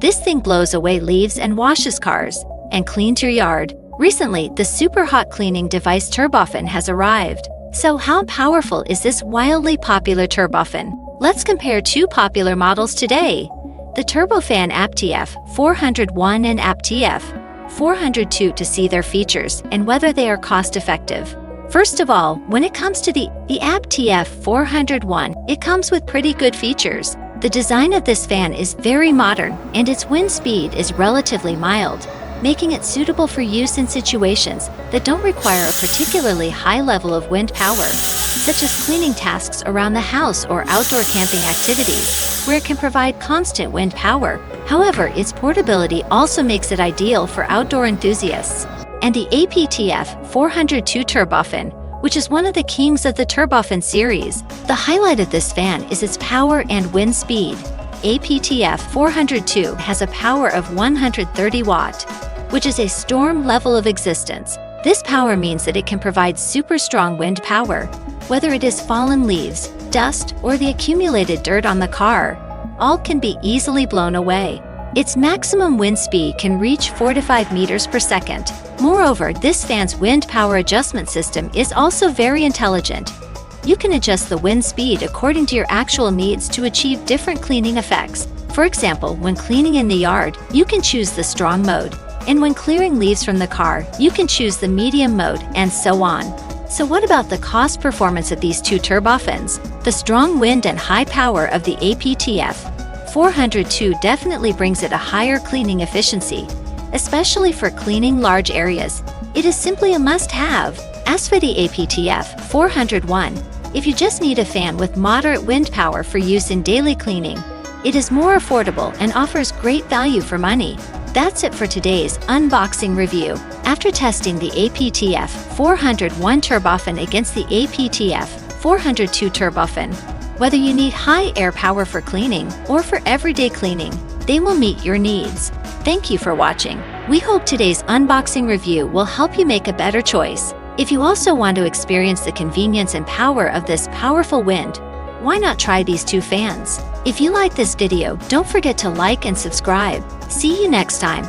This thing blows away leaves and washes cars, and cleans your yard. Recently, the super hot cleaning device Turbofan has arrived. So how powerful is this wildly popular Turbofan? Let's compare two popular models today. The Turbofan APTF 401 and APTF 402 to see their features and whether they are cost-effective. First of all, when it comes to the APTF 401, it comes with pretty good features. The design of this fan is very modern, and its wind speed is relatively mild, making it suitable for use in situations that don't require a particularly high level of wind power, such as cleaning tasks around the house or outdoor camping activities, where it can provide constant wind power. However, its portability also makes it ideal for outdoor enthusiasts. And the APTF 402 Turbofan, which is one of the kings of the Turbofan series. The highlight of this fan is its power and wind speed. APTF 402 has a power of 130 watt, which is a storm level of existence. This power means that it can provide super strong wind power, whether it is fallen leaves, dust, or the accumulated dirt on the car. All can be easily blown away. Its maximum wind speed can reach 4 to 5 meters per second. Moreover, this fan's wind power adjustment system is also very intelligent. You can adjust the wind speed according to your actual needs to achieve different cleaning effects. For example, when cleaning in the yard, you can choose the strong mode. And when clearing leaves from the car, you can choose the medium mode, and so on. So what about the cost performance of these two Turbofans? The strong wind and high power of the APTF 402 definitely brings it a higher cleaning efficiency, especially for cleaning large areas. It is simply a must-have. As for the APTF 401, if you just need a fan with moderate wind power for use in daily cleaning, it is more affordable and offers great value for money. That's it for today's unboxing review. After testing the APTF 401 Turbofan against the APTF 402 Turbofan, whether you need high air power for cleaning or for everyday cleaning, they will meet your needs. Thank you for watching. We hope today's unboxing review will help you make a better choice. If you also want to experience the convenience and power of this powerful wind, why not try these two fans? If you like this video, don't forget to like and subscribe. See you next time.